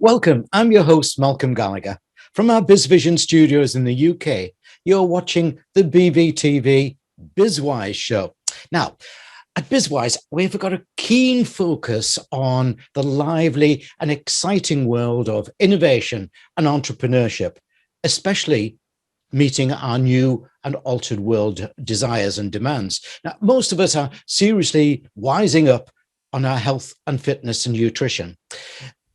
Welcome, I'm your host, Malcolm Gallagher. From our BizVision studios in the UK, you're watching the BV-TV BizWyze Show. Now, at BizWyze, we've got a keen focus on the lively and exciting world of innovation and entrepreneurship, especially meeting our new and altered world desires and demands. Now, most of us are seriously wising up on our health and fitness and nutrition.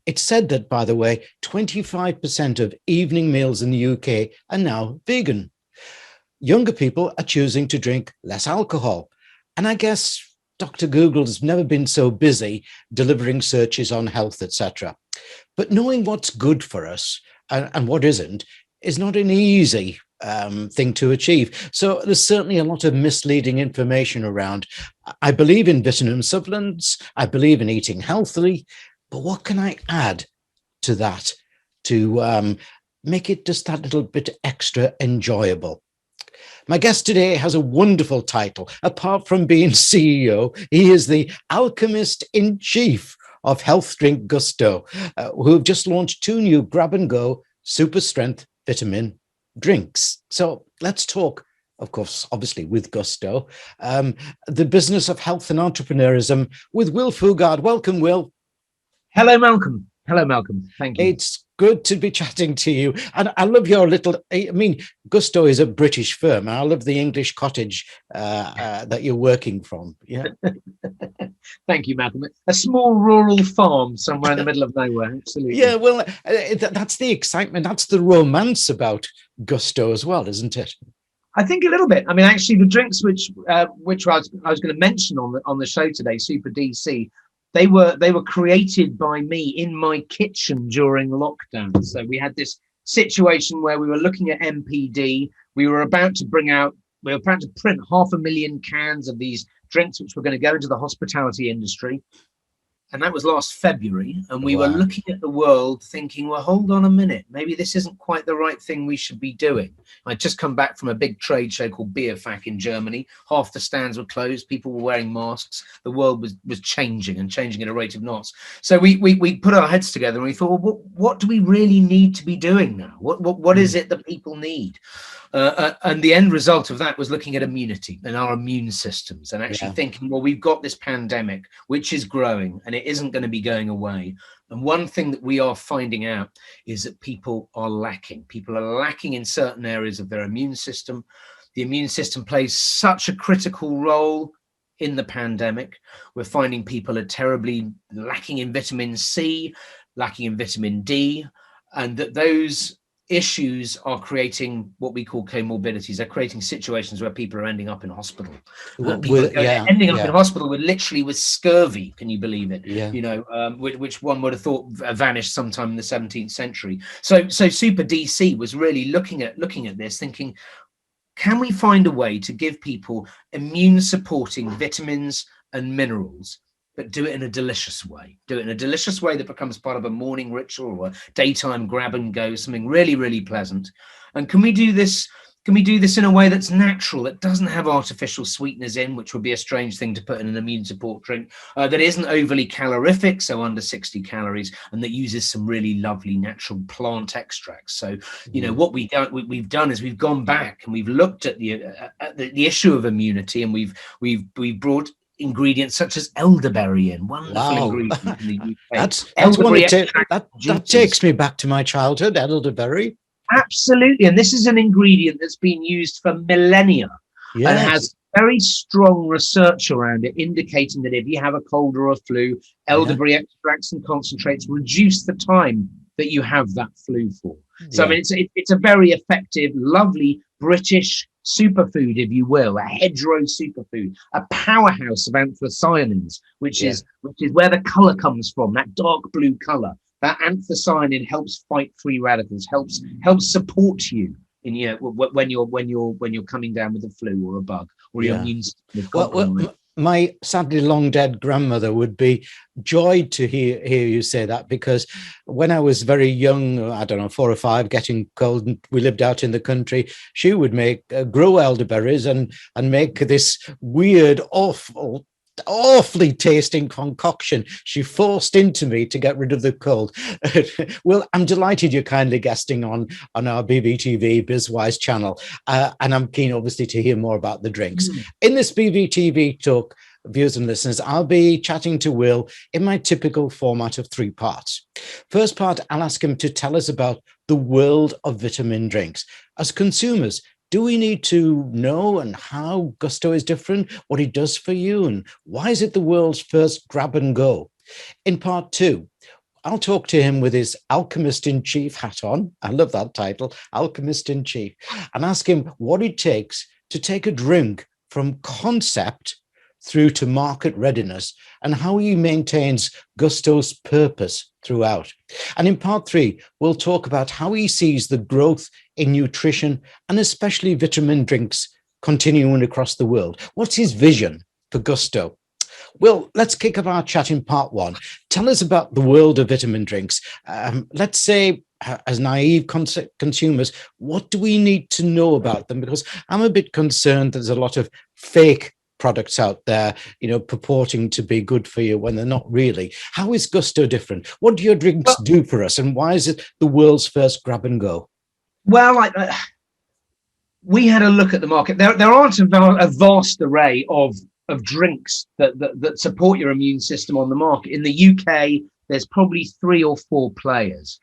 It's said that, by the way, 25% of evening meals in the UK are now vegan. Younger people are choosing to drink less alcohol. And I guess Dr. Google has never been so busy delivering searches on health, etc. But knowing what's good for us and what isn't is not an easy thing to achieve. So there's certainly a lot of misleading information around. I believe in vitamin supplements. I believe in eating healthily. But what can I add to that to make it just that little bit extra enjoyable? My guest today has a wonderful title. Apart from being CEO, he is the Alchemist In Chief of health drink Gusto, who have just launched 2 new grab-and-go super strength vitamin drinks. So let's talk, of course, obviously with Gusto, the business of health and entrepreneurism with Will Fugard. Welcome, Will. Hello, Malcolm. Hello, Malcolm. Thank you. It's good to be chatting to you. And I love your little, I mean, Gusto is a British firm. I love the English cottage that you're working from. Yeah. Thank you, Malcolm. A small rural farm somewhere in the middle of nowhere. Absolutely. Yeah, well, that's the excitement. That's the romance about Gusto as well, isn't it? I think a little bit. I mean, actually, the drinks which I was going to mention on the show today, Super DC, they were created by me in my kitchen during lockdown. So we had this situation where we were looking at MPD. We were about to print 500,000 cans of these drinks, which were going to go into the hospitality industry. And that was last February. And we were looking at the world thinking, well, hold on a minute. Maybe this isn't quite the right thing we should be doing. I'd just come back from a big trade show called BV-TV in Germany. Half the stands were closed. People were wearing masks. The world was changing at a rate of knots. So we put our heads together and we thought, well, what do we really need to be doing now? What is it that people need? And the end result of that was looking at immunity and our immune systems and actually thinking, well, we've got this pandemic, which is growing and it isn't going to be going away. And one thing that we are finding out is that people are lacking. People are lacking in certain areas of their immune system. The immune system plays such a critical role in the pandemic. We're finding people are terribly lacking in vitamin C, lacking in vitamin D, and that those issues are creating what we call comorbidities. They're creating situations where people are ending up in hospital. Ending up in hospital with scurvy. Can you believe it? Yeah. You know, which one would have thought vanished sometime in the 17th century. So Super DC was really looking at this, thinking, can we find a way to give people immune supporting vitamins and minerals, but do it in a delicious way. Do it in a delicious way that becomes part of a morning ritual or a daytime grab and go, something really, really pleasant. And can we do this in a way that's natural, that doesn't have artificial sweeteners in, which would be a strange thing to put in an immune support drink, that isn't overly calorific, so under 60 calories, and that uses some really lovely natural plant extracts. So, you know, what we've done is we've gone back and we've looked at the issue of immunity, and we've brought ingredients such as elderberry in. Wonderful ingredient in the UK. That takes me back to my childhood, elderberry. Absolutely. And this is an ingredient that's been used for millennia and has very strong research around it, indicating that if you have a cold or a flu, elderberry extracts and concentrates reduce the time that you have that flu for. So I mean, it's a very effective, lovely British superfood, if you will, a hedgerow superfood, a powerhouse of anthocyanins, which is where the color comes from, that dark blue color. That anthocyanin helps fight free radicals, helps support you in, you know, when you're coming down with a flu or a bug or your immune system. My sadly long dead grandmother would be joyed to hear you say that, because when I was very young, I don't know, 4 or 5, getting cold, and we lived out in the country, she would grow elderberries and make this weird, awful awfully tasting concoction she forced into me to get rid of the cold. Well, I'm delighted you're kindly guesting on our BV-TV BizWyze channel, and I'm keen obviously to hear more about the drinks. In this BV-TV talk, viewers and listeners, I'll be chatting to Will in my typical format of 3 parts. First part, I'll ask him to tell us about the world of vitamin drinks. As consumers, do we need to know and how Gusto is different, what it does for you, and why is it the world's first grab and go? In part 2, I'll talk to him with his Alchemist in Chief hat on. I love that title, Alchemist in Chief, and ask him what it takes to take a drink from concept through to market readiness, and how he maintains Gusto's purpose throughout. And in part 3, we'll talk about how he sees the growth in nutrition and especially vitamin drinks continuing across the world. What's his vision for Gusto? Well, let's kick off our chat in part 1. Tell us about the world of vitamin drinks. Let's say, as naive consumers, what do we need to know about them? Because I'm a bit concerned there's a lot of fake products out there, purporting to be good for you when they're not really. How is Gusto different? What do your drinks do for us? And why is it the world's first grab and go? Well, we had a look at the market. There aren't a vast array of drinks that support your immune system on the market. In the UK, there's probably 3 or 4 players.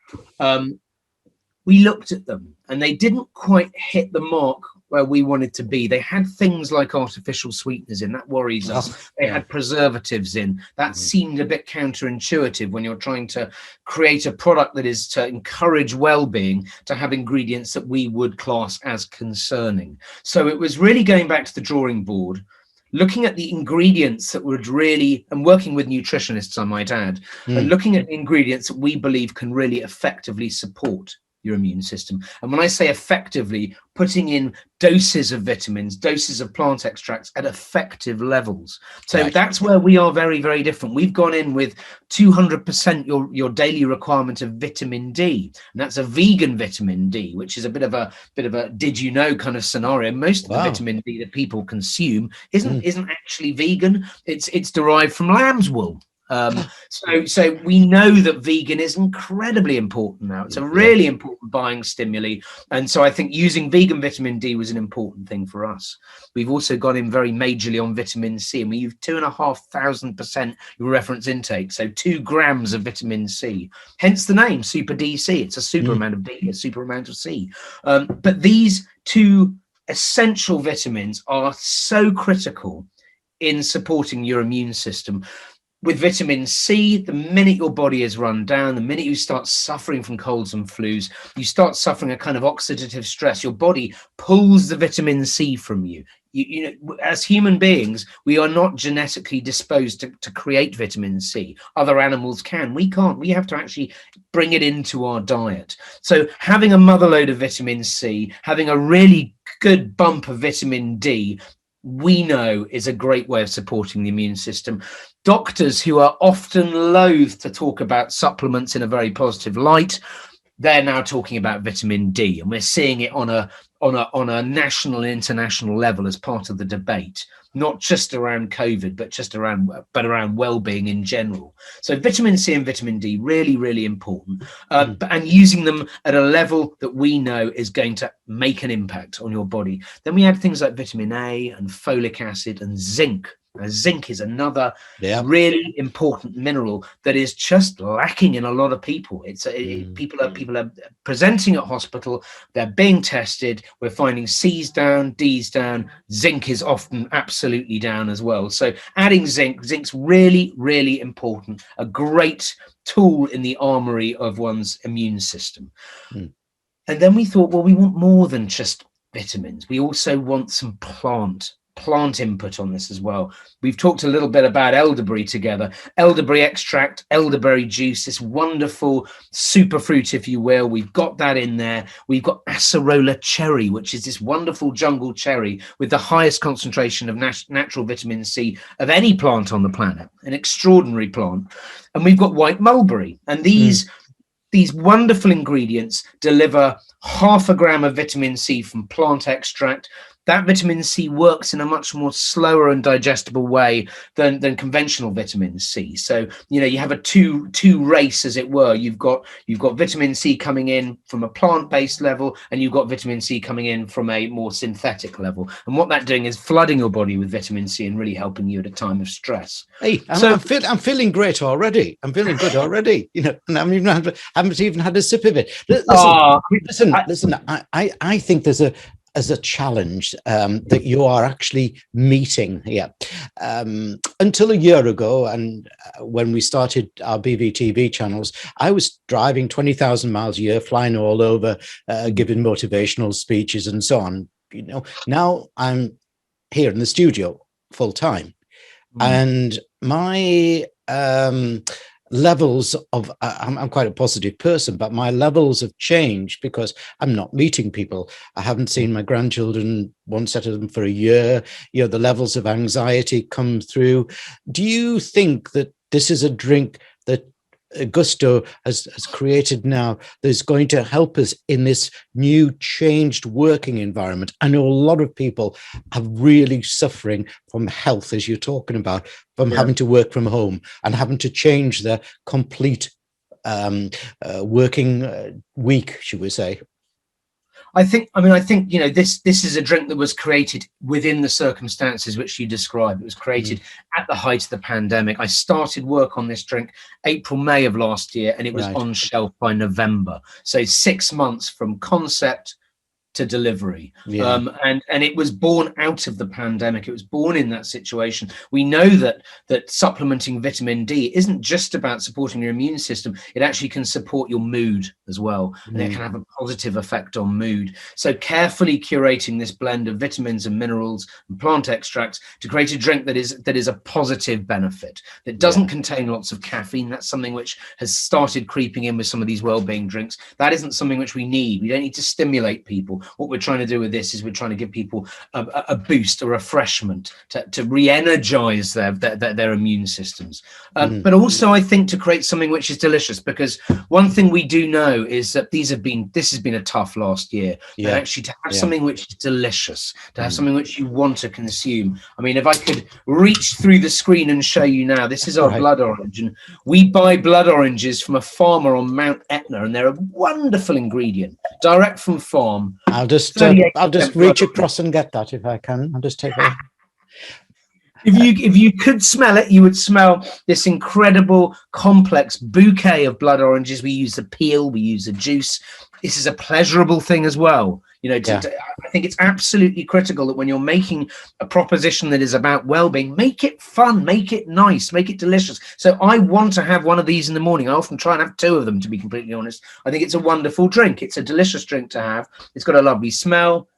We looked at them and they didn't quite hit the mark where we wanted to be. They had things like artificial sweeteners in, that worries us. They had preservatives in, that seemed a bit counterintuitive when you're trying to create a product that is to encourage well-being, to have ingredients that we would class as concerning. So it was really going back to the drawing board, looking at the ingredients that would really, and working with nutritionists, I might add, and looking at the ingredients that we believe can really effectively support your immune system. And when I say effectively, putting in doses of vitamins, doses of plant extracts at effective levels. So that's where we are very, very different. We've gone in with 200% your daily requirement of vitamin D, and that's a vegan vitamin D, which is a bit of a did you know kind of scenario. Most of the vitamin D that people consume isn't actually vegan. It's derived from lamb's wool. So we know that vegan is incredibly important now. It's a really important buying stimuli, and so I think using vegan vitamin D was an important thing for us. We've also gone in very majorly on vitamin C, and we use 2,500% reference intake, so 2 grams of vitamin C, hence the name Super DC. It's a super amount of D, a super amount of C. But these 2 essential vitamins are so critical in supporting your immune system. With vitamin C, the minute your body is run down, the minute you start suffering from colds and flus, you start suffering a kind of oxidative stress. Your body pulls the vitamin C from you. You know, as human beings, we are not genetically disposed to create vitamin C. Other animals can. We can't. We have to actually bring it into our diet. So having a motherload of vitamin C, having a really good bump of vitamin D, we know is a great way of supporting the immune system. Doctors who are often loath to talk about supplements in a very positive light, they're now talking about vitamin D, and we're seeing it on a national and international level as part of the debate, not just around COVID, but around well-being in general. So vitamin C and vitamin D, really, really important, and using them at a level that we know is going to make an impact on your body. Then we add things like vitamin A and folic acid and zinc. Now, zinc is another really important mineral that is just lacking in a lot of people. People are presenting at hospital, they're being tested, we're finding C's down, D's down, zinc is often absolutely down as well. So adding zinc's really, really important, a great tool in the armory of one's immune system. And then we thought, well, we want more than just vitamins. We also want some plant input on this as well. We've talked a little bit about elderberry together. Elderberry extract, elderberry juice, this wonderful superfruit, if you will. We've got that in there. We've got acerola cherry, which is this wonderful jungle cherry with the highest concentration of natural vitamin C of any plant on the planet, an extraordinary plant. And we've got white mulberry, and these wonderful ingredients deliver 0.5 gram of vitamin C from plant extract, that vitamin C works in a much more slower and digestible way than conventional vitamin C. So, you know, you have a two race, as it were. You've got vitamin C coming in from a plant-based level, and you've got vitamin C coming in from a more synthetic level. And what that's doing is flooding your body with vitamin C and really helping you at a time of stress. Hey, I'm feeling great already. I'm feeling good already. You know, and I haven't even had a sip of it. Listen. I think there's a challenge that you are actually meeting here. Until a year ago, and when we started our BV-TV channels, I was driving 20,000 miles a year, flying all over, giving motivational speeches and so on. You know, now I'm here in the studio full time, and my levels of I'm quite a positive person, but my levels have changed because I'm not meeting people. I haven't seen my grandchildren, one set of them, for a year. You know, the levels of anxiety come through. Do you think that this is a drink that Gusto has created now that's going to help us in this new changed working environment? I know a lot of people are really suffering from health, as you're talking about, from having to work from home and having to change their complete working week, should we say. I think, you know, this is a drink that was created within the circumstances which you described. It was created at the height of the pandemic. I started work on this drink April, May of last year, and it was on shelf by November. So 6 months from concept to delivery. And it was born out of the pandemic. It was born in that situation. We know that supplementing vitamin D isn't just about supporting your immune system. It actually can support your mood as well, and it can have a positive effect on mood. So carefully curating this blend of vitamins and minerals and plant extracts to create a drink that is a positive benefit, that doesn't contain lots of caffeine. That's something which has started creeping in with some of these well-being drinks. That isn't something which we need. We don't need to stimulate people. What we're trying to do with this is we're trying to give people a boost, a refreshment to re-energize their immune systems. But also, I think, to create something which is delicious, because one thing we do know is that this has been a tough last year. And actually, to have something which is delicious, to have something which you want to consume. I mean, if I could reach through the screen and show you now, this is our blood orange, and we buy blood oranges from a farmer on Mount Etna, and they're a wonderful ingredient, direct from farm. I'll just reach across and get that if I can. I'll just take it. If you could smell it, you would smell this incredible complex bouquet of blood oranges. We use the peel, we use the juice. This is a pleasurable thing as well. You know, I think it's absolutely critical that when you're making a proposition that is about well-being, make it fun, make it nice, make it delicious. So I want to have one of these in the morning. I often try and have 2 of them, to be completely honest. I think it's a wonderful drink. It's a delicious drink to have. It's got a lovely smell.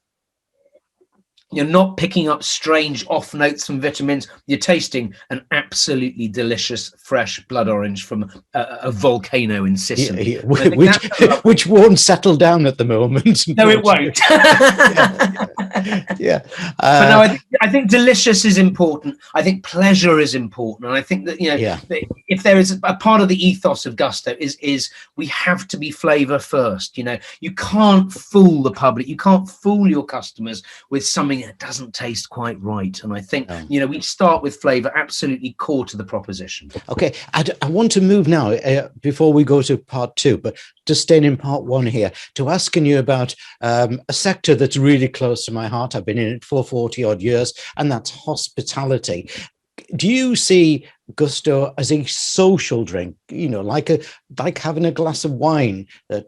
You're not picking up strange off notes from vitamins. You're tasting an absolutely delicious fresh blood orange from a volcano in Sicily, which won't settle down at the moment. No, it won't. But no, I think delicious is important. I think pleasure is important, and I think that, you know, that if there is a part of the ethos of Gusto is we have to be flavor first. You know, you can't fool the public, you can't fool your customers with something that doesn't taste quite right. And I think, you know, we start with flavor, absolutely core to the proposition. Okay, I want to move now before we go to part 2, but just staying in part 1 here, to asking you about a sector that's really close to my heart. I've been in it for 40 odd years, and that's hospitality. Do you see Gusto as a social drink, you know, like having a glass of wine that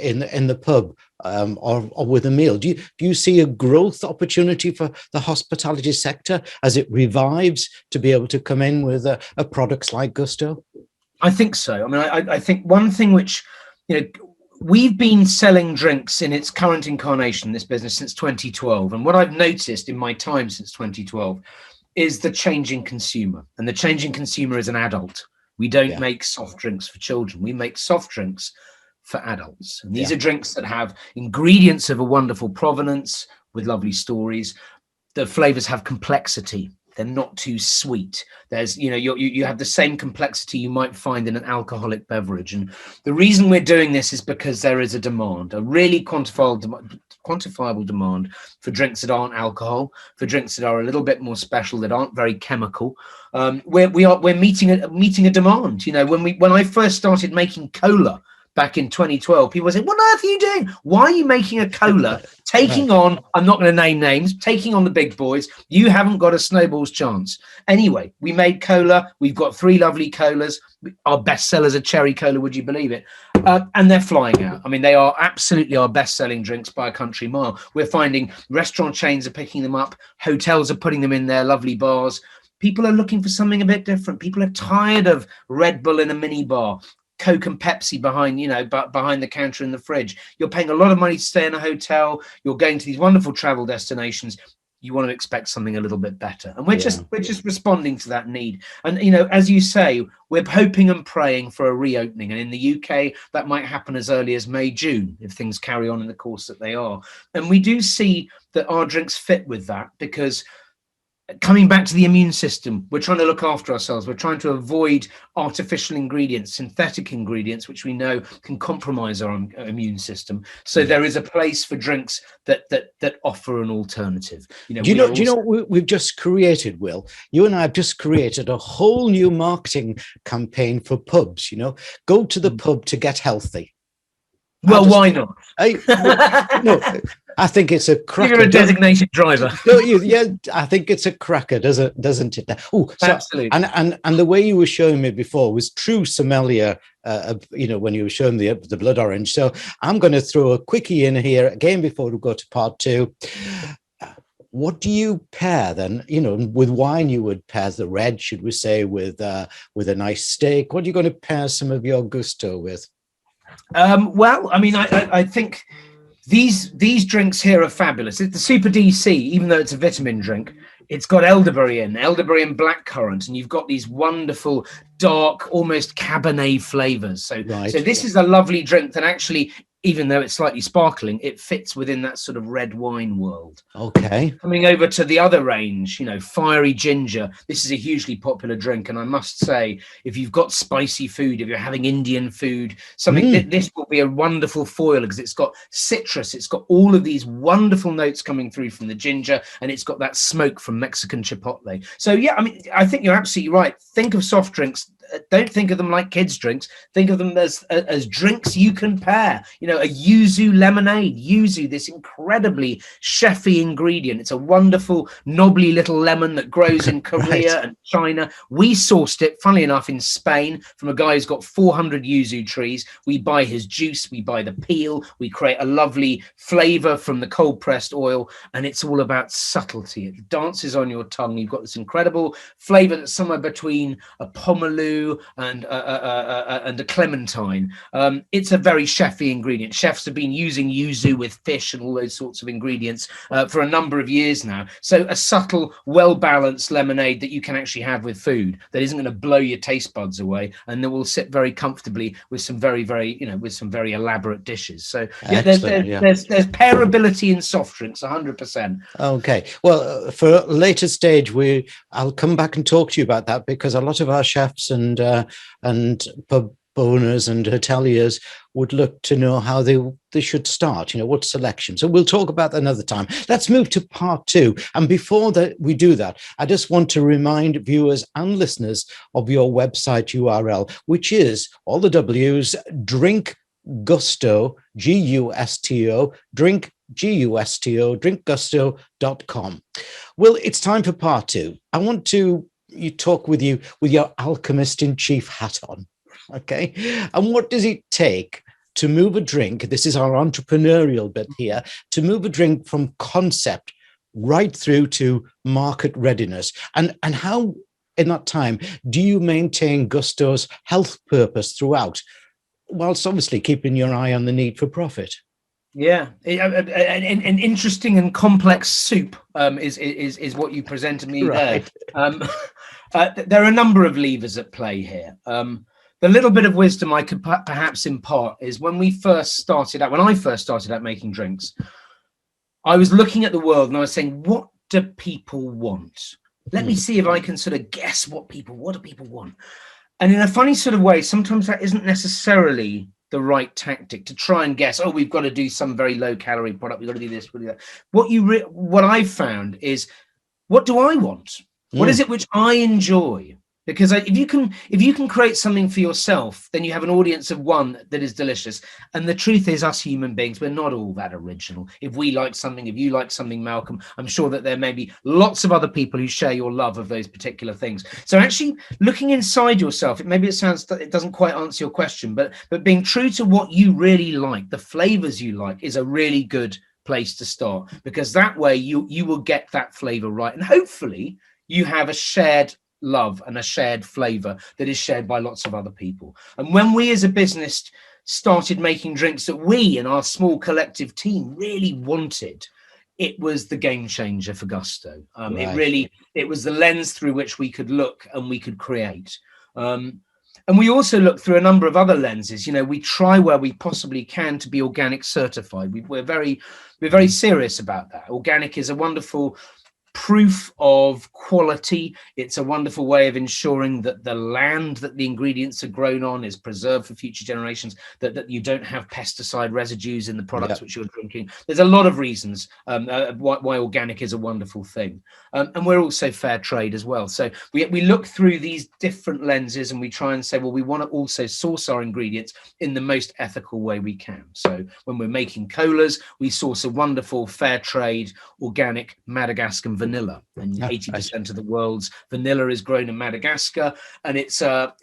in the pub or with a meal? Do you see a growth opportunity for the hospitality sector as it revives to be able to come in with a products like Gusto? I think so. I mean, I think one thing which, you know, we've been selling drinks in its current incarnation, this business, since 2012. And what I've noticed in my time since 2012 is the changing consumer. And the changing consumer is an adult. We don't make soft drinks for children. We make soft drinks for adults. And these are drinks that have ingredients of a wonderful provenance with lovely stories. The flavors have complexity. They're not too sweet. There's, you have the same complexity you might find in an alcoholic beverage. And the reason we're doing this is because there is a demand, a really quantifiable demand for drinks that aren't alcohol, for drinks that are a little bit more special, that aren't very chemical. We're meeting a demand. When I first started making cola back in 2012, people said, what on earth are you doing? Why are you making a cola taking on, I'm not going to name names, taking on the big boys? You haven't got a snowball's chance. Anyway, we made cola. We've got 3 lovely colas. Our best sellers are cherry cola, would you believe it? And they're flying out. I mean, they are absolutely our best-selling drinks by a country mile. We're finding restaurant chains are picking them up. Hotels are putting them in their lovely bars. People are looking for something a bit different. People are tired of Red Bull in a mini bar, Coke and Pepsi behind the counter in the fridge. You're paying a lot of money to stay in a hotel. You're going to these wonderful travel destinations. You want to expect something a little bit better, and we're just responding to that need. And as you say, we're hoping and praying for a reopening, and in the UK that might happen as early as May, June, if things carry on in the course that they are. And we do see that our drinks fit with that, because coming back to the immune system, we're trying to look after ourselves. We're trying to avoid artificial ingredients, synthetic ingredients, which we know can compromise our immune system. So there is a place for drinks that offer an alternative. Do you know what we've just created, Will? You and I have just created a whole new marketing campaign for pubs. Go to the pub to get healthy. Well, why not? I think it's a cracker. You're a designated driver. Yeah, I think it's a cracker, doesn't it? Oh, absolutely. And the way you were showing me before was true sommelier. When you were showing the blood orange. So I'm going to throw a quickie in here again before we go to part 2. What do you pair then? With wine, you would pair the red, should we say, with a nice steak. What are you going to pair some of your Gusto with? Well, I mean, I think these drinks here are fabulous. It's the Super DC, even though it's a vitamin drink. It's got elderberry and blackcurrant, and you've got these wonderful dark, almost Cabernet flavors. So this is a lovely drink that actually, even though it's slightly sparkling, it fits within that sort of red wine world. Okay. Coming over to the other range, fiery ginger. This is a hugely popular drink. And I must say, if you've got spicy food, if you're having Indian food, this will be a wonderful foil, because it's got citrus. It's got all of these wonderful notes coming through from the ginger, and it's got that smoke from Mexican chipotle. So, yeah, I mean, I think you're absolutely right. Think of soft drinks. Don't think of them like kids' drinks. Think of them as drinks you can pair. A yuzu lemonade. Yuzu, this incredibly chefy ingredient. It's a wonderful, knobbly little lemon that grows in Korea and China. We sourced it, funnily enough, in Spain from a guy who's got 400 yuzu trees. We buy his juice. We buy the peel. We create a lovely flavor from the cold-pressed oil, and it's all about subtlety. It dances on your tongue. You've got this incredible flavor that's somewhere between a pomelo and a clementine. It's a very chefy ingredient. Chefs have been using yuzu with fish and all those sorts of ingredients for a number of years now. So a subtle, well-balanced lemonade that you can actually have with food, that isn't going to blow your taste buds away, and that will sit very comfortably with some very, very, with some very elaborate dishes. So there's pairability in soft drinks, 100%. Okay. Well, for a later stage, I'll come back and talk to you about that, because a lot of our chefs and pub owners and hoteliers would look to know how they should start, what selection. So we'll talk about that another time. Let's move to part 2. And before we do that, I just want to remind viewers and listeners of your website URL, which is all the W's, Drink Gusto, Gusto, Drink Gusto, drinkgusto.com. Well, it's time for part 2. I want you talk with you with your Alchemist in Chief hat on. Okay. And what does it take to move a drink? This is our entrepreneurial bit here, to move a drink from concept right through to market readiness. And how in that time do you maintain Gusto's health purpose throughout, whilst obviously keeping your eye on the need for profit? Yeah, an interesting and complex soup is what you presented me there. There are a number of levers at play here. The little bit of wisdom I could perhaps impart is when I first started out making drinks, I was looking at the world and I was saying, what do people want? Let me see if I can sort of guess what do people want. And in a funny sort of way, sometimes that isn't necessarily the right tactic to try and guess, oh, we've got to do some very low calorie product. We've got to do this, we've got to do that. What I've found is, what do I want? What is it which I enjoy? Because if you can create something for yourself, then you have an audience of one that is delicious. And the truth is, us human beings, we're not all that original. If we like something, if you like something, Malcolm, I'm sure that there may be lots of other people who share your love of those particular things. So actually looking inside yourself, it doesn't quite answer your question, but being true to what you really like, the flavors you like, is a really good place to start, because that way you will get that flavor right. And hopefully you have a shared love and a shared flavor that is shared by lots of other people. And when we as a business started making drinks that we and our small collective team really wanted, it was the game changer for Gusto. It was the lens through which we could look and we could create. And we also look through a number of other lenses. You know, we try where we possibly can to be organic certified. We're very serious about that. Organic is a wonderful proof of quality. It's a wonderful way of ensuring that the land that the ingredients are grown on is preserved for future generations, that you don't have pesticide residues in the products which you're drinking. There's a lot of reasons why organic is a wonderful thing. And we're also fair trade as well. So we look through these different lenses and we try and say, well, we want to also source our ingredients in the most ethical way we can. So when we're making colas, we source a wonderful fair trade, organic Madagascan vanilla, and 80% of the world's vanilla is grown in Madagascar, and it's a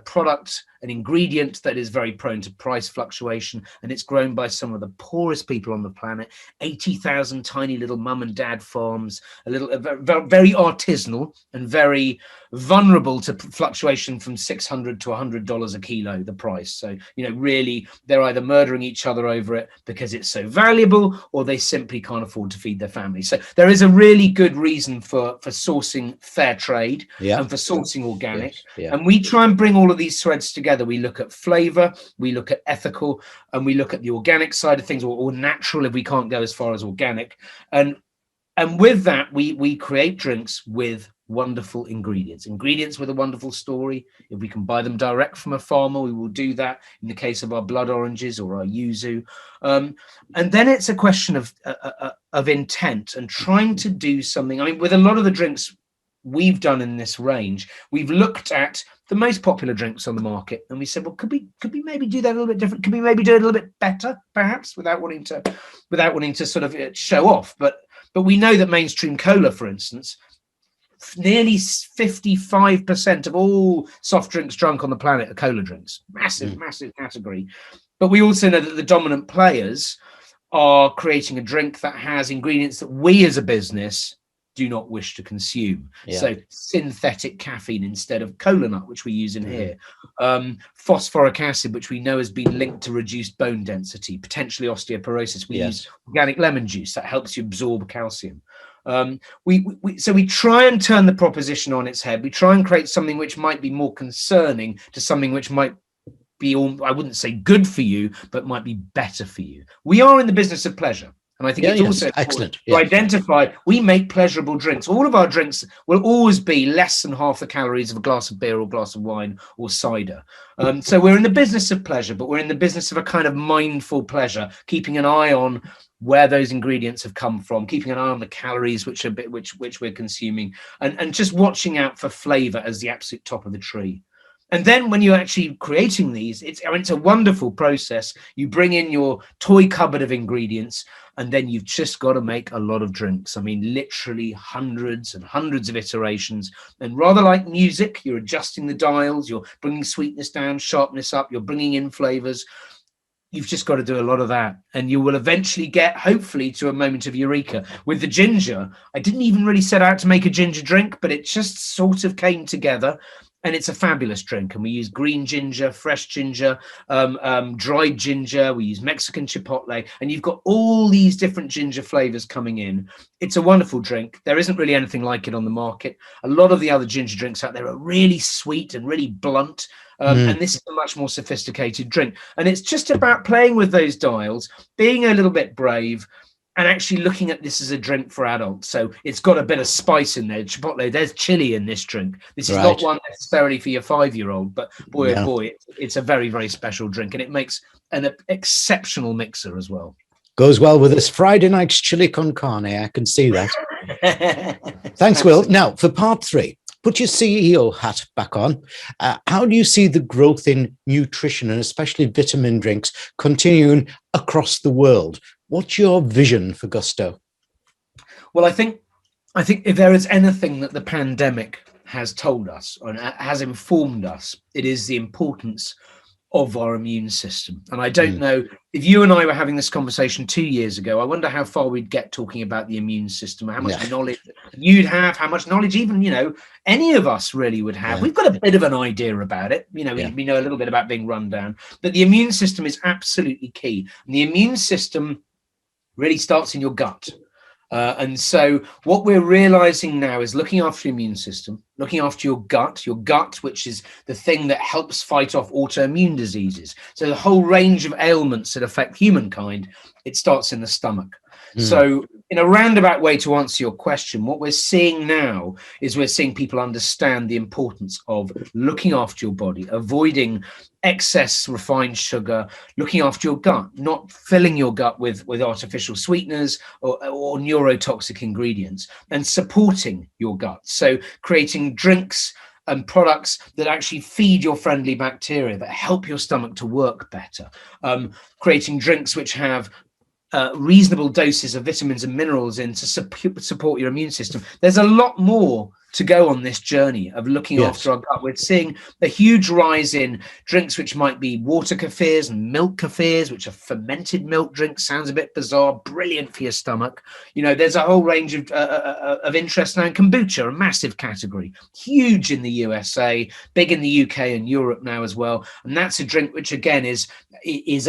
product, an ingredient that is very prone to price fluctuation, and it's grown by some of the poorest people on the planet. 80,000 tiny little mum and dad farms, very artisanal and very vulnerable to fluctuation from $600 to $100 a kilo, the price. So, you know, really, they're either murdering each other over it because it's so valuable, or they simply can't afford to feed their family. So there is a really good reason for sourcing fair trade and for sourcing organic. And we try and bring all of these threads together. We look at flavor, we look at ethical, and we look at the organic side of things, or natural if we can't go as far as organic. And with that, we create drinks with wonderful ingredients with a wonderful story. If we can buy them direct from a farmer, we will do that in the case of our blood oranges or our yuzu. And then it's a question of intent and trying to do something. I mean, with a lot of the drinks we've done in this range, we've looked at the most popular drinks on the market and we said, well, could we maybe do that a little bit different? Could we maybe do it a little bit better, perhaps, without wanting to sort of show off? But we know that mainstream cola, for instance, nearly 55% of all soft drinks drunk on the planet are cola drinks. Massive category. But we also know that the dominant players are creating a drink that has ingredients that we as a business do not wish to consume. So synthetic caffeine instead of cola nut, which we use in here. Phosphoric acid, which we know has been linked to reduced bone density, potentially osteoporosis. We use organic lemon juice that helps you absorb calcium. So we try and turn the proposition on its head. We try and create something which might be more concerning to something which might be, I wouldn't say good for you, but might be better for you. We are in the business of pleasure. And I think it's also excellent to identify we make pleasurable drinks. All of our drinks will always be less than half the calories of a glass of beer or glass of wine or cider. So we're in the business of pleasure, but we're in the business of a kind of mindful pleasure, keeping an eye on where those ingredients have come from, keeping an eye on the calories which we're consuming, and just watching out for flavor as the absolute top of the tree. And then when you're actually creating these, it's a wonderful process. You bring in your toy cupboard of ingredients, and then you've just got to make a lot of drinks. I mean, literally hundreds and hundreds of iterations. And rather like music, you're adjusting the dials, you're bringing sweetness down, sharpness up, you're bringing in flavors. You've just got to do a lot of that. And you will eventually get, hopefully, to a moment of eureka. With the ginger, I didn't even really set out to make a ginger drink, but it just sort of came together. And it's a fabulous drink. And we use green ginger, fresh ginger, dried ginger. We use Mexican chipotle. And you've got all these different ginger flavors coming in. It's a wonderful drink. There isn't really anything like it on the market. A lot of the other ginger drinks out there are really sweet and really blunt. And this is a much more sophisticated drink. And it's just about playing with those dials, being a little bit brave, actually looking at this as a drink for adults. So it's got a bit of spice in there. Chipotle, there's chili in this drink. This is not one necessarily for your 5-year-old, but boy, oh boy, it's a very, very special drink, and it makes an exceptional mixer as well. Goes well with this Friday night's chili con carne. I can see that. Thanks, Will. Now, for part 3, put your CEO hat back on. How do you see the growth in nutrition and especially vitamin drinks continuing across the world? What's your vision for Gusto? Well, I think if there is anything that the pandemic has told us and has informed us, it is the importance of our immune system. And I don't know if you and I were having this conversation 2 years ago, I wonder how far we'd get talking about the immune system, how much knowledge you'd have, how much knowledge even, any of us really would have. We've got a bit of an idea about it. We know a little bit about being run down, but the immune system is absolutely key. And the immune system really starts in your gut. And so what we're realizing now is looking after your immune system, looking after your gut, which is the thing that helps fight off autoimmune diseases. So the whole range of ailments that affect humankind, it starts in the stomach. So in a roundabout way to answer your question, what we're seeing now is we're seeing people understand the importance of looking after your body, avoiding excess refined sugar, looking after your gut, not filling your gut with artificial sweeteners or neurotoxic ingredients, and supporting your gut. So creating drinks and products that actually feed your friendly bacteria, that help your stomach to work better, creating drinks which have reasonable doses of vitamins and minerals in to support your immune system. There's a lot more to go on this journey of looking after our gut. We're seeing a huge rise in drinks which might be water kefirs and milk kefirs, which are fermented milk drinks. Sounds a bit bizarre, brilliant for your stomach. There's a whole range of interest now in kombucha, a massive category, huge in the USA, big in the UK and Europe now as well. And that's a drink which again is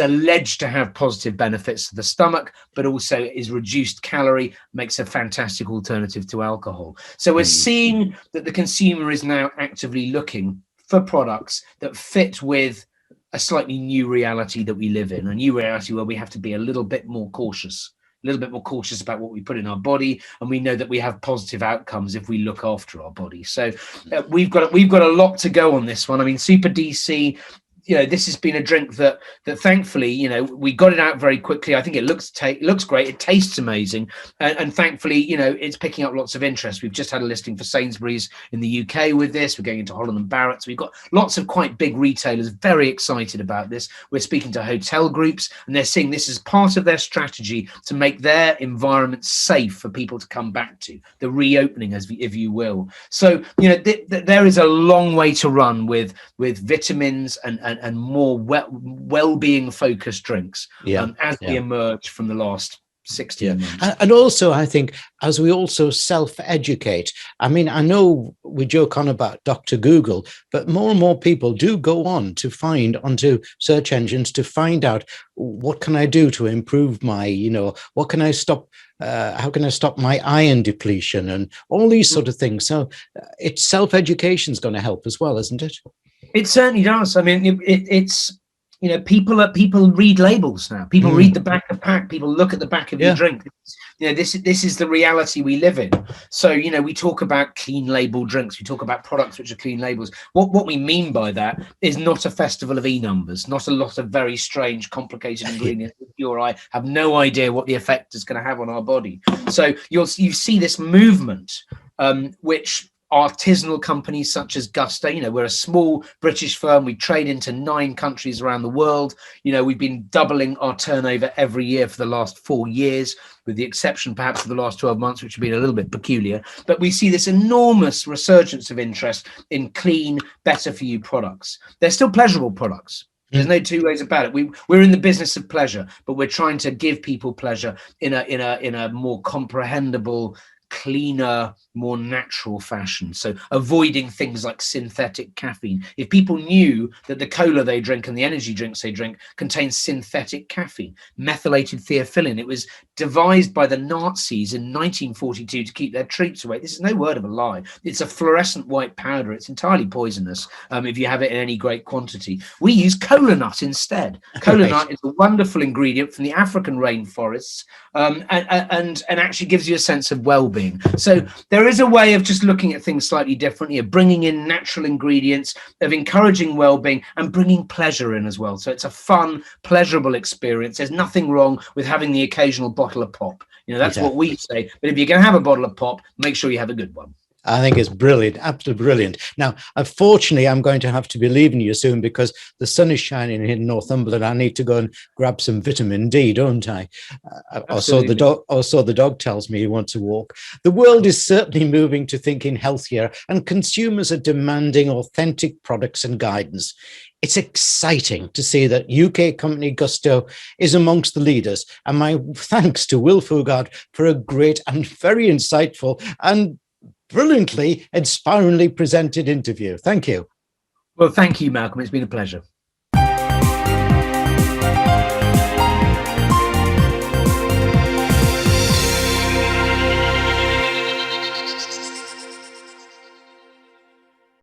alleged to have positive benefits to the stomach, but also is reduced calorie, makes a fantastic alternative to alcohol. So we're seeing that the consumer is now actively looking for products that fit with a slightly new reality that we live in, a new reality where we have to be a little bit more cautious about what we put in our body, and we know that we have positive outcomes if we look after our body. So we've got a lot to go on this one. I mean, Super DC, this has been a drink that thankfully, we got it out very quickly. I think it looks great. It tastes amazing. And thankfully, it's picking up lots of interest. We've just had a listing for Sainsbury's in the UK with this. We're going into Holland and Barrett's. We've got lots of quite big retailers very excited about this. We're speaking to hotel groups, and they're seeing this as part of their strategy to make their environment safe for people to come back to, the reopening, if you will. So, there is a long way to run with vitamins and more well-being focused drinks as we emerge from the last 16 months. And also, I think, as we also self-educate, I mean, I know we joke on about Dr. Google, but more and more people do go on to find onto search engines to find out, what can I do to improve my, what can I stop, how can I stop my iron depletion and all these sort of things. So it's self-education is going to help as well, isn't it? It certainly does. I mean, it's people read labels now. People read the back of pack. People look at the back of your drink. This is the reality we live in. So we talk about clean label drinks. We talk about products which are clean labels. What we mean by that is not a festival of numbers, not a lot of very strange, complicated ingredients. You or I have no idea what the effect is going to have on our body. So you see this movement, which artisanal companies such as Gusto, we're a small British firm. We trade into 9 countries around the world. We've been doubling our turnover every year for the last 4 years, with the exception perhaps of the last 12 months, which have been a little bit peculiar. But we see this enormous resurgence of interest in clean, better for you products. They're still pleasurable products. There's no two ways about it. We're in the business of pleasure, but we're trying to give people pleasure in a more comprehensible, cleaner, more natural fashion. So avoiding things like synthetic caffeine. If people knew that the cola they drink and the energy drinks they drink contain synthetic caffeine, methylated theophylline, it was devised by the Nazis in 1942 to keep their troops away. This is no word of a lie. It's a fluorescent white powder. It's entirely poisonous if you have it in any great quantity. We use cola nut instead. Cola nut is a wonderful ingredient from the African rainforests, and actually gives you a sense of well-being. So there is a way of just looking at things slightly differently, of bringing in natural ingredients, of encouraging well-being and bringing pleasure in as well. So it's a fun, pleasurable experience. There's nothing wrong with having the occasional bottle of pop. You know, that's what we say. But if you're going to have a bottle of pop, make sure you have a good one. I think it's brilliant, absolutely brilliant. Now, unfortunately, I'm going to have to be leaving you soon because the sun is shining here in Northumberland. I need to go and grab some vitamin D, don't I? Also, the dog tells me he wants to walk. The world is certainly moving to thinking healthier, and consumers are demanding authentic products and guidance. It's exciting to see that UK company Gusto is amongst the leaders. And my thanks to Will Fugard for a great and very insightful and brilliantly, inspiringly presented interview. Thank you. Well, thank you, Malcolm. It's been a pleasure.